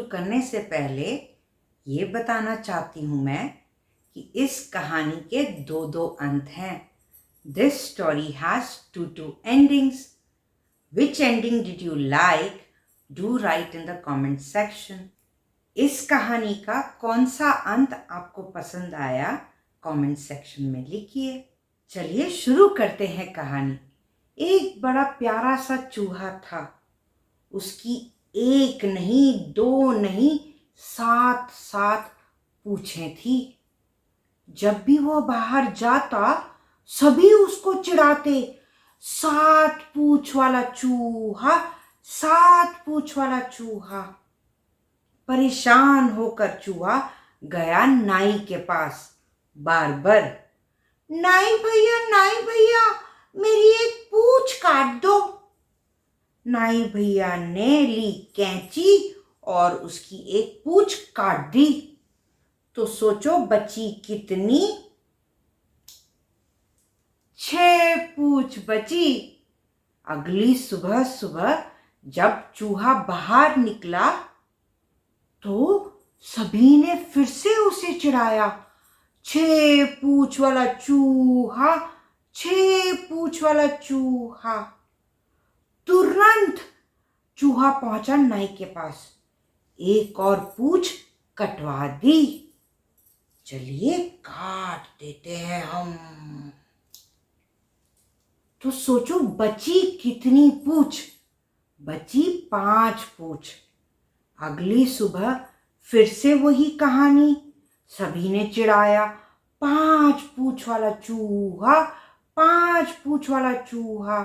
करने से पहले ये बताना चाहती हूँ मैं कि इस कहानी के दो अंत हैं। This story has two endings. Which ending did you like? Do write in the comment section. इस कहानी का कौन सा अंत आपको पसंद आया कमेंट सेक्शन में लिखिए। चलिए शुरू करते हैं कहानी। एक बड़ा प्यारा सा चूहा था। उसकी एक नहीं, दो नहीं, 7 पूंछें थी। जब भी वो बाहर जाता सभी उसको चिढ़ाते। 7 पूंछ वाला चूहा, 7 पूंछ वाला चूहा। परेशान होकर चूहा गया नाई के पास। बार नाई भैया, मेरी एक पूंछ काट दो। नाई भैया ने ली कैंची और उसकी एक पूंछ काट दी। तो सोचो बची कितनी? 6 पूंछ बची। अगली सुबह जब चूहा बाहर निकला तो सभी ने फिर से उसे चिढ़ाया। 6 पूंछ वाला चूहा, 6 पूंछ वाला चूहा। तुरंत चूहा पहुंचा नाई के पास। एक और पूंछ कटवा दी। चलिए काट देते हैं हम। तो सोचो बची कितनी पूंछ? बची 5 पूंछ। अगली सुबह फिर से वही कहानी। सभी ने चिढ़ाया। 5 पूंछ वाला चूहा, 5 पूंछ वाला चूहा।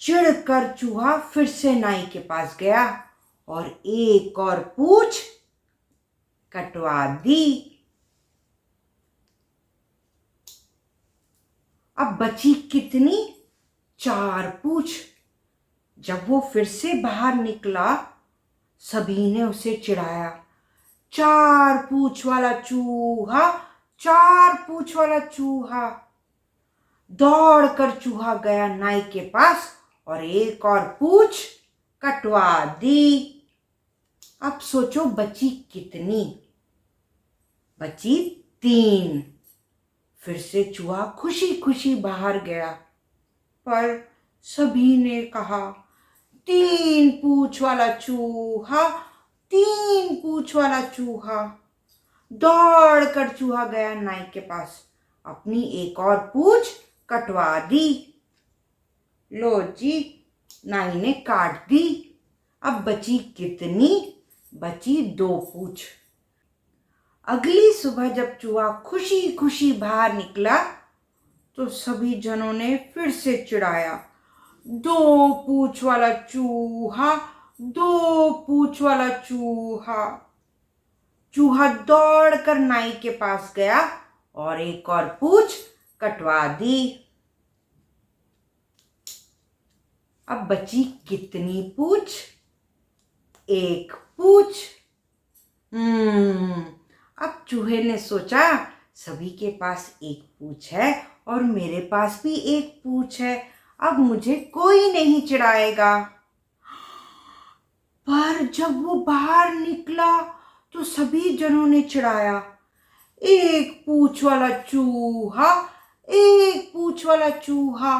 चिढ़कर चूहा फिर से नाई के पास गया और एक और पूंछ कटवा दी। अब बची कितनी? 4 पूंछ। जब वो फिर से बाहर निकला सभी ने उसे चिढ़ाया। 4 पूंछ वाला चूहा, 4 पूंछ वाला चूहा। दौड़कर चूहा गया नाई के पास और एक और पूंछ कटवा दी। अब सोचो बची कितनी? बची 3। फिर से चूहा खुशी बाहर गया, पर सभी ने कहा 3 पूंछ वाला चूहा, 3 पूंछ वाला चूहा। दौड़कर चूहा गया नाई के पास, अपनी एक और पूंछ कटवा दी। लो जी, नाई ने काट दी। अब बची कितनी? बची 2 पूंछ। अगली सुबह जब चूहा खुशी बाहर निकला तो सभी जनों ने फिर से चिढ़ाया। 2 पूंछ वाला चूहा, 2 पूंछ वाला चूहा। चूहा दौड़कर नाई के पास गया और एक और पूंछ कटवा दी। अब बची कितनी पूंछ? 1 पूंछ। अब चूहे ने सोचा सभी के पास 1 पूंछ है और मेरे पास भी 1 पूंछ है, अब मुझे कोई नहीं चिढ़ाएगा। पर जब वो बाहर निकला तो सभी जनों ने चिढ़ाया। 1 पूंछ वाला चूहा, 1 पूंछ वाला चूहा।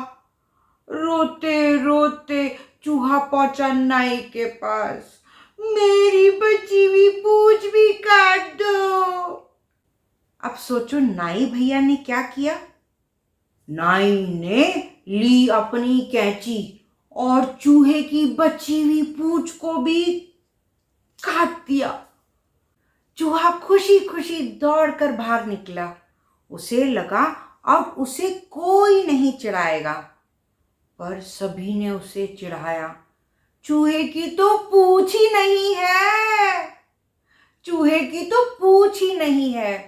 रोते चूहा पहुंचा नाई के पास। मेरी बची हुई पूंछ भी काट दो। अब सोचो नाई भैया ने क्या किया? नाई ने ली अपनी कैंची और चूहे की बची हुई पूंछ को भी काट दिया। चूहा खुशी दौड़कर बाहर निकला। उसे लगा अब उसे कोई नहीं चिढ़ाएगा, पर सभी ने उसे चिढ़ाया। चूहे की तो पूंछ ही नहीं है, चूहे की तो पूंछ ही नहीं है।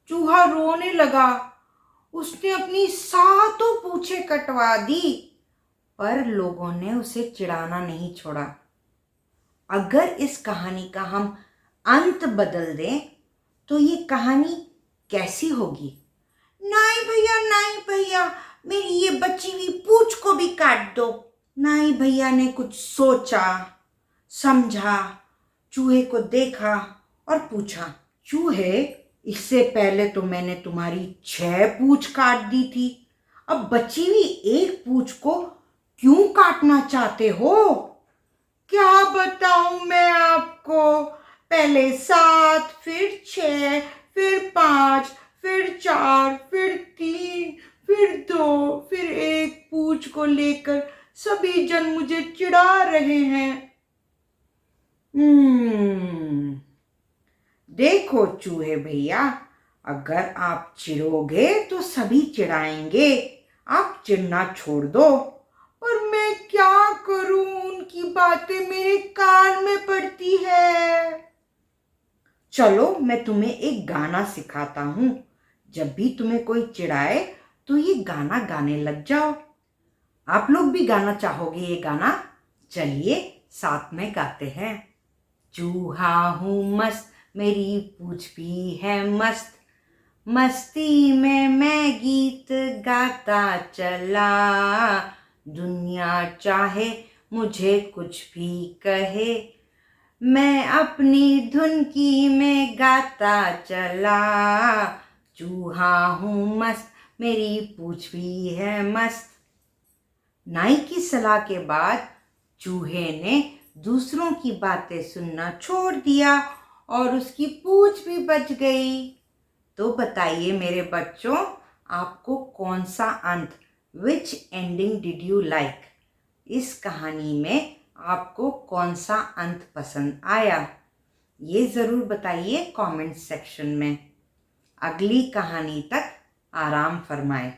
चूहा रोने लगा। उसने अपनी 7 पूंछें कटवा दी, पर लोगों ने उसे चिढ़ाना नहीं छोड़ा। अगर इस कहानी का हम अंत बदल दें तो ये कहानी कैसी होगी? नाई भैया, मेरी ये बची हुई पूंछ को भी काट दो। नाई भैया ने कुछ सोचा समझा चूहे को देखा और पूछा, चूहे, इससे पहले तो मैंने तुम्हारी 6 पूंछ काट दी थी, अब बची हुई एक पूंछ को क्यों काटना चाहते हो? क्या बताऊं मैं आपको, पहले 7, फिर 6, फिर 5, फिर 4, फिर 3, फिर 2, फिर 1 पूंछ को लेकर सभी जन मुझे चिढ़ा रहे हैं। देखो चूहे भैया, अगर आप चिढ़ोगे तो सभी चिढ़ाएंगे, आप चिढ़ना छोड़ दो। और मैं क्या करूं, उनकी बातें मेरे कान में पड़ती है। चलो मैं तुम्हें एक गाना सिखाता हूं, जब भी तुम्हें कोई चिढ़ाए तो ये गाना गाने लग जाओ। आप लोग भी गाना चाहोगे ये गाना? चलिए साथ में गाते हैं। चूहा हूँ मस्त, मेरी पूंछ भी है मस्त, मस्ती में मैं गीत गाता चला, दुनिया चाहे मुझे कुछ भी कहे, मैं अपनी धुन की में गाता चला। चूहा हूँ मस्त, मेरी पूंछ भी है मस्त। नाई की सलाह के बाद चूहे ने दूसरों की बातें सुनना छोड़ दिया और उसकी पूंछ भी बच गई। तो बताइए मेरे बच्चों, आपको कौन सा अंत, विच एंडिंग डिड यू लाइक? इस कहानी में आपको कौन सा अंत पसंद आया? ये ज़रूर बताइए कमेंट सेक्शन में। अगली कहानी तक आराम फरमाए।